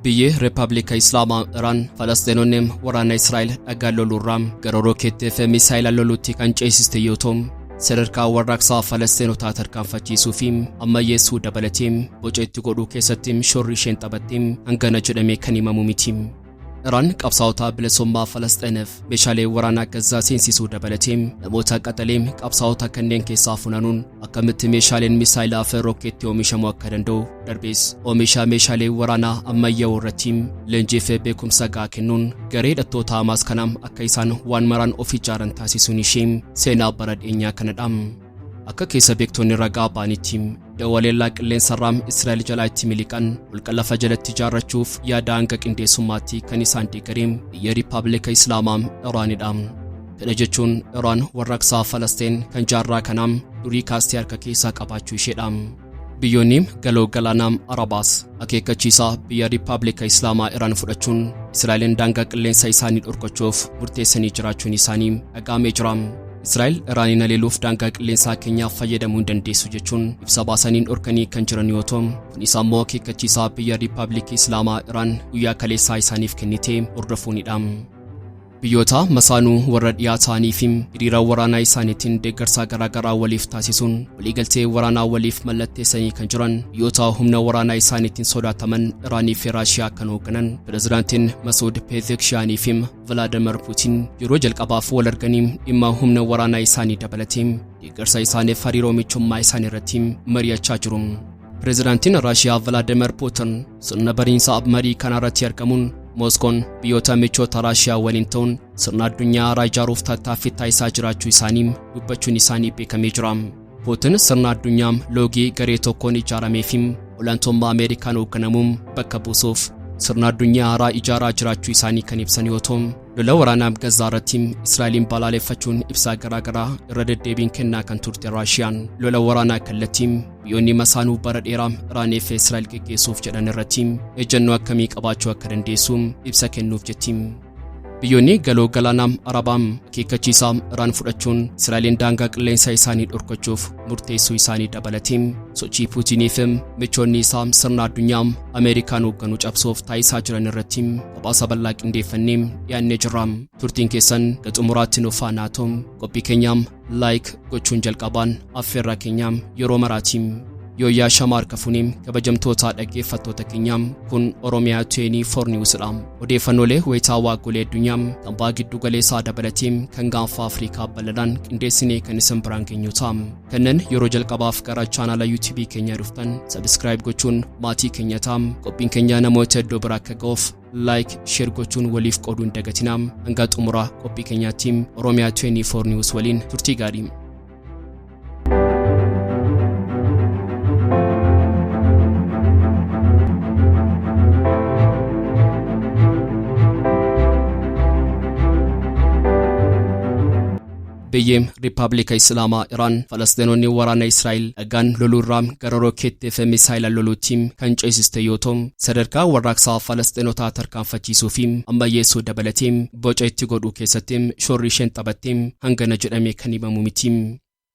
biyyi Republika Islama Iran Falastinonnim waraana Israa'el dhagaalolurraam gara rookeetti fi misaayila lolutti kan ceesiste yoo ta'u sadarkaa warraaqsaa Falastinootaa tarkaanfachiisuu fi ammayyeessuu dabalatiin boca itti godhuu keessatti shoorri isheen taphattiin hangana jedhamee kan himamu miti. Iran qabsaa'ota bilisummaa Falasxiniif meeshaalee waraanaa gazzaa seensisuu dabalatiin namoota qaxaleem qabsaa'ota kanneen keessaa funanuun akkamitti meeshaaleen misaayilaa fi rookeetti oomishamuu akka danda'u darbees oomisha meeshaalee waraanaa ammayyaa'oo irratti leenjii fi beekumsa gahaa kennuun garee hidhattoota Hamaas kanaam akka isaan waan maraan of ijaaran taasisuun ishee seenaa bara dhiyeenyaa kanadha. Akka keessa beektonni ragaa baanitti dawwaleellaa qilleensarraam Israa'el jalaatti miliqan holqa lafa jalatti ijaarrachuuf yaada hanga qindeessummaatti kan isaan deeggareem biyya Riippaabilika Islaamaa Iraanidha. Kana jechuun Iraan warraaqsaa Falastiin kan jaarraa kanaam durii kaastee harka keessaa qabaachuu isheedha. Biyyoonni galoo galaanaam Arabaas akeekkachiisaa biyya Riippaabilika Islaamaa Iraan fudhachuun Israa'elin daangaa qilleensa isaanii dhorkachuuf murteessanii jiraachuun isaanii dhagahamee jira. Israa'el Iraaniin haleeluuf daangaa qilleensaa keenyaaf fayyadamuu hin dandeessu jechuun ibsa baasaniin dhorkanii kan jiran yoo ta'u kunis ammoo akeekkachiisaa biyya Riippaabilika Islaamaa Iraan guyyaa kaleessaa isaaniif kennitee hordofuunidha. Biyyoota masaanuu warra dhiyaa ta'anii fi hiriira waraanaa isaaniitiin deeggarsa garaagaraa waliif taasisuun waliigaltee waraanaa waliif mallatteessanii kan jiran biyyoota humna waraanaa isaaniitiin sodaataman Iraanii fi Raashiyaa kan hoogganan pirezidaantiin Masuud Pezeshkiyaanii fi Vladimir Putin yeroo jalqabaaf wal arganii dhimma humna waraanaa isaanii dabalatee deeggarsa isaaniif hariiroo michummaa isaanii irratti mari'achaa jiru. Pirezidaantiin Raashiyaa Vladimir Putin sirna bariinsa marii kanarratti argamuun Moskoon biyyoota michoota Raashiyaa waliin ta'uun sirna addunyaa haaraa ijaaruuf tattaaffii taasisaa jiraachuu isaanii dubbachuun isaanii beekamee jira. Putin sirna addunyaa loogii garee tokkoon ijaaramee fi olaantummaa Ameerikaan hoogganamuun bakka buusuuf sirna addunyaa haaraa ijaaraa jiraachuu isaanii kan ibsan yoo ta'u lola waraanaa Gazzaa irratti Israa'elin balaaleffachuun ibsaa garaagaraa irra deddeebiin kennaa kan turte Raashiyaan lola waraanaa kallattii biyyoonni masaanuu bara dheeraa Iraanii fi Israa'el geggeessuuf jedhan irratti ejjennoo akkamii qabaachuu akka dandeessu ibsa kennuuf jetti. Biyyoonni galoo galaanaam Arabaam akeekkachiisaa Iraan fudhachuun Israa'elin daangaa qilleensa isaanii dhorkachuuf murteessuu isaanii dabalatee sochii Puutinii fi michoonni isaa sirna addunyaa Ameerikaan hoogganu cabsuuf taasisaa jiran irratti gabaasa bal'aa qindeeffannee dhiyaannee jirra. Turtiin keessan gaxumuraatti nuuf haa ta'u qophii keenyaam laayik gochuun jalqabaan affeerraa keenyaam yeroo maraatiin Yooyaa Shamaar Kafuunim kabajamtoota dhaggeeffattoota keenyaam kun Oromiyaa 24 Newsdha. Odeeffannoolee wayitaawaa golee addunyaa kan baa giddu galeessaa dabalatee kan gaanfa Afrikaa bal'adhaan qindeessinee kan isin biraan geenyu ta'a. Kanneen yeroo jalqabaaf gara chaanala YouTube keenyaa dhuftan subscribe gochuun maatii keenya ta'a. Qophiin keenya namoota iddoo biraa akka ga'uuf like share gochuun waliif qooduu hin dagatinaa. Hanga xumura qophii keenyaatti Oromiyaa 24 News waliin turtii gaarii. Biyyi Riippaabilika Islaamaa Iraan Falastinonni waraana Israa'el dhagaan lolurraam gara rookeetti fi misaayila loluutti kan ceesiste yoo ta'u sadarkaa warraaqsaa Falastinootaa tarkaanfachiisuu fi ammayyeessuu dabalatee boca itti godhuu keessatti shoorri isheen taphatte hangana jedhamee kan himamu miti.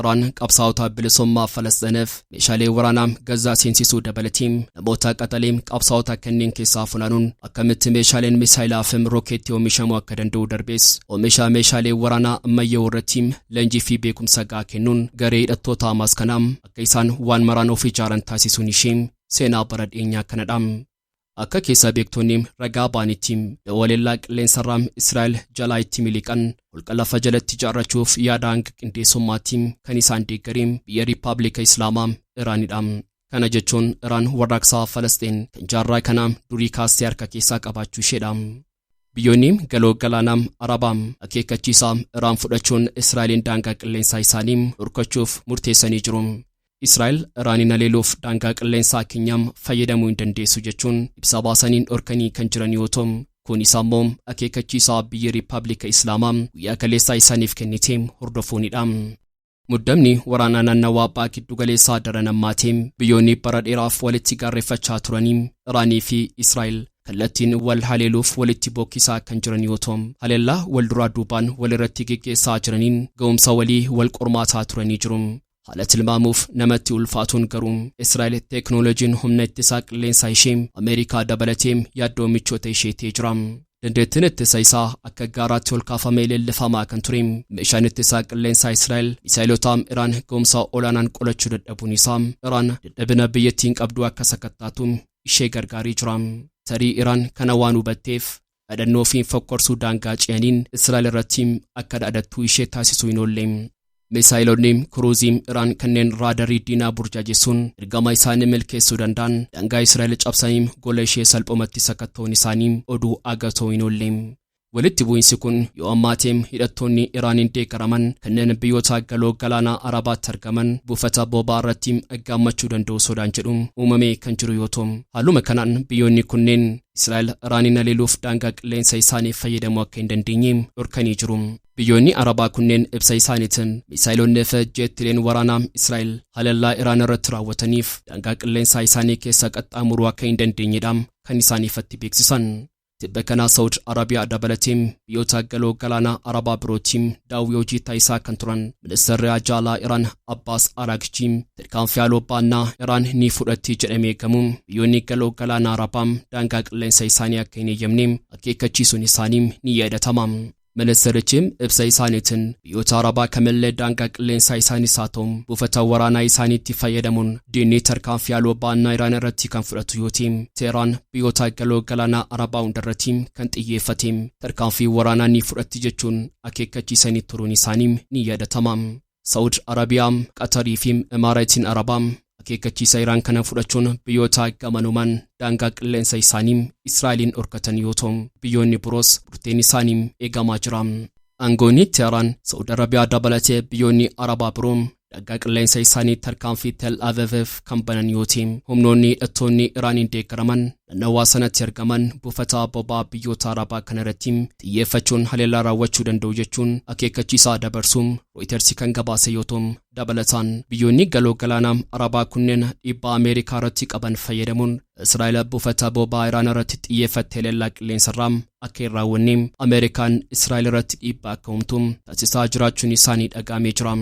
Iraan qabsaa'ota bilisummaa Falasxiniif meeshaalee waraanaa gazzaa seensisuu dabalatee namoota qaxaleem qabsaa'ota kanneen keessaa funanuun akkamitti meeshaaleen misaayilaa fi rookeetti oomishamuu akka danda'u darbees oomisha meeshaalee waraanaa ammayyaa'oo irratti leenjii fi beekumsa gahaa kennuun garee hidhattoota Hamaas kanaam akka isaan waan maraan of ijaaran taasisuun ishee seenaa bara dhiyeenyaa kanadha. Akka keessa beektonni ragaa baanitti dawwaleellaa qilleensarraam Israa'el jalaatti miliqan holqa lafa jalatti ijaarrachuuf yaada hanga qindeessummaatti kan isaan deeggareem biyya Riippaabilika Islaamaa Iraanidha. Kana jechuun Iraan warraaqsaa Falastiin kan jaarraa kanaa durii kaastee harka keessaa qabaachuu isheedha. Biyyoonni galoo galaanaam Arabaam akeekkachiisaa Iraan fudhachuun Israa'elin daangaa qilleensaa isaanii dhorkachuuf murteessanii jiru. Israa'el Iraaniin haleeluuf daangaa qilleensaa keenyaam fayyadamuu hin dandeessu jechuun ibsa baasaniin dhorkanii kan jiran yoo ta'u kunis ammoo akeekkachiisaa biyya Riippaabilika Islaamaa guyyaa kaleessaa isaaniif kennitee hordofuunidha. Muddamni waraanaa naannawaa baa giddu galeessaa daran ammaatee biyyoonni bara dheeraaf walitti gaarreeffachaa turanii Iraanii fi Israa'el kallattiin wal haleeluuf walitti bokkisaa kan jiran yoo ta'u haleellaa wal duraa duubaan wal irratti geggeessaa jiraniin ga'umsa walii wal qormaataa turanii jiru. haala tilmaamuuf namatti ulfaatuun garuu Israa'el teeknooloojiin humna ittisaa qilleensaa ishee Ameerikaa dabalatee yaaddoo michoota isheetii jira. Dandeettiin ittisa isaa akka gaaraatti ol kaafamee leellifamaa kan ture meeshaan ittisaa qilleensaa Israa'el misaa'ilota Iraan ga'umsa olaanaan qolachuu dadhabuun isaa Iraan dadhabina biyyattiin qabdu akka sakattaatu ishee gargaarii jira. Tarii Iraan kana waan hubatteef dhadhannoo fi fokkorsuu daangaa ce'aniin Israa'el irratti akka dhadhattuu ishee taasisuu hin oolle. Misaa'ilonni Kruuzii Iraan kanneen raadarii diinaa burjaajessuun ergama isaanii milkeessuu danda'an daangaa Israa'el cabsanii gola ishee salphumatti sakatta'uun isaanii oduu agatoo hin oolle. Walitti bu'iinsi kun yoo ammaateem hidhattoonni Iraaniin deeggaraman kanneen biyyoota galoo galaanaa Arabaatti argaman buufata boba'aa irratti aggaamachuu danda'u sodaan jedhu uumamee kan jiru yoo ta'u, haaluma kanaan biyyoonni kunneen Israa'el Iraaniin haleeluuf daangaa qilleensa isaanii fayyadamuu akka hin dandeenye dhorkanii jiru. Biyyoonni Arabaa kunneen ibsa isaaniitiin misaa'ilonni fi jeettileen waraanaa Israa'el haleellaa Iraan irratti raawwataniif daangaa qilleensaa isaanii keessa qaxxaamuruu akka hin dandeenyedha kan isaaniifatti beeksisan. Tibba kana Saudi Arabiyaa dabalatee biyyoota galoo galaanaa Arabaa birootiin daawwii hojii taasisaa kan turan ministeerri ajaalaa Iraan Abbaas Araghchi tarkaanfii haaloo baannaa Iraan ni fudhatti jedhamee eegamu biyyoonni galoo galaanaa Arabaa daangaa qilleensa isaanii akka hin eeyyamne akeekkachiisuun isaanii ni yaadatama. Ministeerichi ibsa isaaniitiin biyyoota Arabaa kamillee daangaa qilleensaa isaaniis haa ta'u buufata waraanaa isaaniitti fayyadamuun diinni tarkaanfii haaloo baannaa Iraan irratti kan fudhatu yoo ta'u, Teheraan biyyoota galoo galaanaa Arabaa hundarratti kan xiyyeeffate tarkaanfii waraanaa ni fudhatti jechuun akeekkachiisanii turuun isaanii ni yaadatama. Saudi Arabiyaa, Qatarii fi Imaaraatiin Arabaa akeekkachiisa Iraan kana fudhachuun biyyoota gamanumaan daangaa qilleensa isaanii Israa'eliin dhorkatan yoo ta'u, biyyoonni biroos murteen isaanii eegamaa jira. Aangoonni Teheraan, Saudi Arabiyaa dabalatee biyyoonni Arabaa biroo daangaa qilleensa isaanii tarkaanfii Tel Aviv kan banan yoo ta'u, humnoonni hidhattoonni Iraaniin deeggaraman naannawaa sanatti argaman buufata boba'aa biyyoota Arabaa kana irratti xiyyeeffachuun haleellaa raawwachuu danda'u jechuun akeekkachiisaa dabarsuun Reuters kan gabaase yoo ta'u, dabalataan biyyoonni galoo galaanaa Arabaa kunneen dhiibbaa Ameerikaa irratti qaban fayyadamuun Israa'el buufata boba'aa Iraan irratti xiyyeeffattee haleellaa qilleensarraa akka hin raawwanne Ameerikaan Israa'el irratti dhiibbaa akka uumtu taasisaa jiraachuun isaanii dhagahamee jira.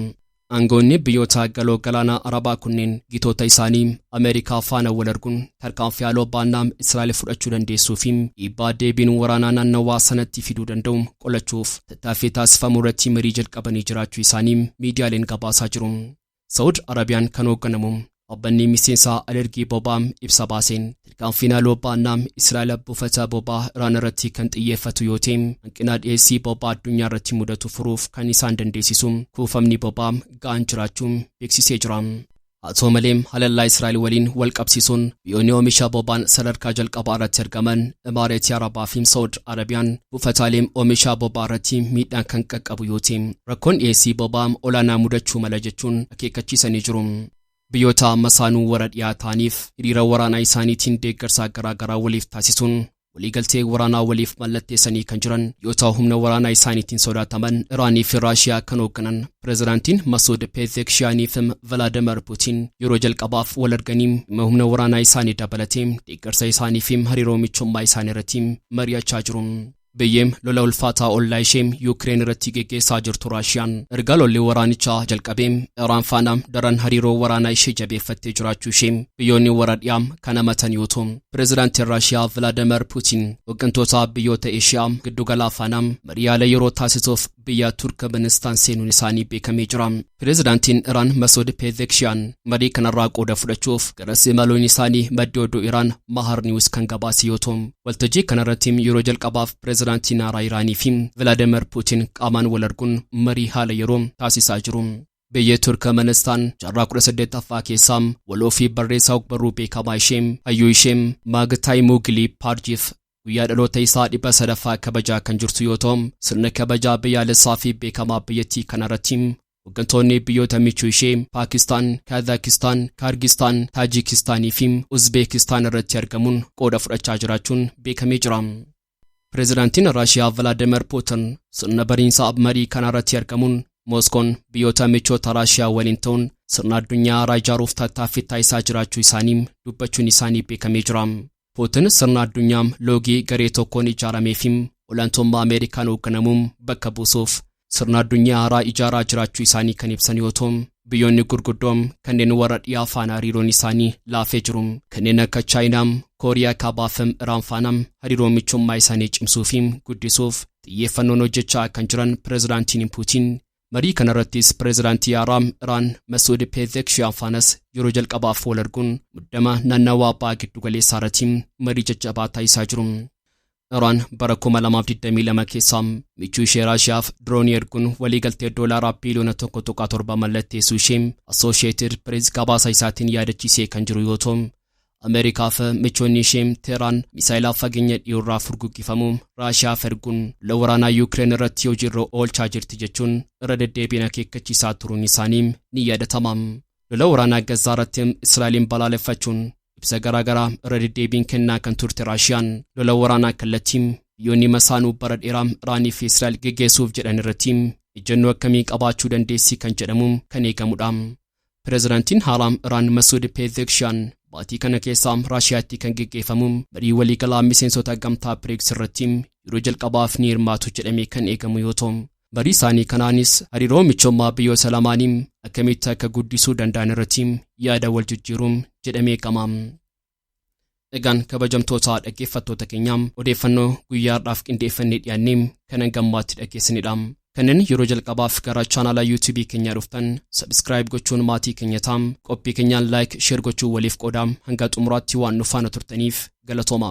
Aangoonni biyyoota galoo galaanaa Arabaa kunneen gitoota isaanii Ameerikaa faana wal arguun tarkaanfii haaloo baannaa Israa'el fudhachuu dandeessuu fi dhiibbaa deebiin waraanaa naannawaa sanatti fiduu danda'u qolachuuf tattaaffii taasifamu irratti marii jalqabanii jiraachuu isaanii miidiyaaleen gabaasaa jiru. Saudi Arabiyaan kan hoogganamu dhaabbanni miseensa alergii boba'aa ibsa baaseen tarkaanfiin haaloo baannaa Israa'el buufata boba'aa Iraan irratti kan xiyyeeffatu yoo ta'u, hanqina dhiyeessii boba'aa addunyaa irratti mudatu furuuf kan isaan dandeessisu kuufamni boba'aa ga'aan jiraachuun beeksisee jira. Haa ta'u malee haleellaa Israa'el waliin wal qabsiisuun biyyoonni oomisha boba'aan sadarkaa jalqabaa irratti argaman Imaaraatii Arabaa fi Saudi Arabiyaan buufataalee oomisha boba'aa irratti miidhaan kan qaqqabu yoo ta'u, rakkoon dhiyeessii boba'aa olaanaa mudachuu mala jechuun akeekkachiisanii jiru. Biyyoota masaanuu warra dhiyaa ta'aniif hiriira waraanaa isaaniitiin deeggarsa garaagaraa waliif taasisuun waliigaltee waraanaa waliif mallatteessanii kan jiran yoo ta'u, humna waraanaa isaaniitiin sodaataman Iraanii fi Raashiyaa kan hoogganan pireezidaantiin Masoud Pezeshkianii fi Vladimir Putin yeroo jalqabaaf wal arganii humna waraanaa isaanii dabalatee deeggarsa isaanii fi hariiroo michummaa isaanii irratti mari'achaa jiru. Biyyeen lola ulfaataa ollaa ishee Yuukireen irratti geggeessaa jirtu Raashiyaan erga lolli waraanichaa jalqabee Iraan faana daran hariiroo waraanaa ishee jabeeffattee jiraachuu ishee biyyoonni warra dhiyaa kan amatan yoo ta'u, pireezidaantiin Raashiyaa Vladimir Putin hooggantoota biyyoota Eeshiyaa giddugala faana marii yeroo taasisuuf biyya Turkmenistaan seenuun isaanii beekamee jira. Pireezidaantiin Iraan Masoud Pezeshkian marii kanarraa qooda fudhachuuf garas imaluun isaanii maddi oduu Iraan Mahar News kan gabaase yoo ta'u, waltajjii kanarratti yeroo jalqabaaf pireezidaantiin haaraa Iraanii fi Vladimir Putin qaamaan wal arguun marii haala yeroo taasisaa jiru. Biyya Turkmenistaan jaarraa 18ffaa keessaa waloo fi barreessaa ogbarruu beekamaa ishee hayyuu ishee Maagtaay Mugilii Paarjiif guyyaa dhaloota isaa 300ffaa kabajaa kan jirtu yoo ta'u, sirna kabajaa biyyaalessaa fi beekamaa biyyattii kanarratti hooggantoonni biyyoota michuu ishee Paakistaan, Kaazakistaan, Kirgistaan, Taajikistaanii fi Uzbeekistaan irratti argamuun qooda fudhachaa jiraachuun beekamee jira. Pireezidaantiin Raashiyaa Vladimir Putin sirna bariinsa marii kanarratti argamuun Mooskoon biyyoota michoota Raashiyaa waliin ta'uun sirna addunyaa haaraa ijaaruuf tattaaffii taasisaa jiraachuu isaanii dubbachuun isaanii beekamee jira. Putin sirna addunyaa loogii garee tokkoon ijaaramee fi olaantummaa Ameerikaan hoogganamuun bakka buusuuf sirna addunyaa haaraa ijaaraa jiraachuu isaanii kan ibsan yoo ta'u, biyyoonni gurguddoom kanneen warra dhiyaa faana hariiroon isaanii laafee jiru kanneen akka Chaayinaam, Kooriyaa Kaabaafim, Iraan faanam hariiroo michummaa isaanii cimsuufi guddisuuf xiyyeeffannoon hojjechaa kan jiran pireezidaantiin Puutiin marii kanarrattis pireezidaantii Haaraa Iraan Masuud Pezeshkian faanas yeroo jalqabaaf wal arguun muddama naannawaa bahaa giddu galeessaa irratti marii jajjabaa taasisaa jiru. Iraan bara 2022 keessa michuu ishee Raashiyaaf diroonii erguun waliigaltee doolaaraa biliyoona 1.7 mallatteessuu ishee Associated Press gabaasa isaatiin yaadachiisee kan jiru yoo ta'u, Ameerikaaf michoonni ishee Teheraan misaayilaa fageenya dhiyoorraa furguggifamu Raashiyaaf erguun lola waraanaa Yuukireen irratti hojiirra oolchaa jirti jechuun irra deddeebiin akeekkachiisaa turuun isaanii ni yaadatama. Lola waraanaa Gazaa irratti Israa'eliin balaaleffachuun ibsa garaagaraa irra deddeebiin kennaa kan turte Raashiyaan lola waraanaa kallattiin biyyoonni masaanuu bara dheeraa Iraanii fi Israa'el geggeessuuf jedhan irratti ejjennoo akkamii qabaachuu dandeessi kan jedhamu kan eegamudha. Pireezidaantiin Haaraa Iraan Masuud Pezeshkian baatii kana keessa Raashiyaatti kan geggeeffamu marii waliigalaa miseensota gamtaa BRICS irratti yeroo jalqabaaf ni hirmaatu jedhamee kan eegamu yoo ta'u, marii isaanii kanaanis hariiroo michummaa biyyoota lamaanii akkamitti akka guddisuu danda'an irratti yaada wal jijjiiruun jedhamee eegama. Egaan kabajamtoota dhaggeeffattoota keenyaa odeeffannoo guyyaadhaaf qindeeffannee dhiyaannee kan gammaatti dhageessanidha. Kanneen yeroo jalqabaaf gara chaanala YouTube keenyaa dhuftan subscribe gochuun maatii keenya ta'aa qophii keenyaan like share gochuu waliif qoodaa hanga xumuraatti waan nu faana turtaniif galatooma.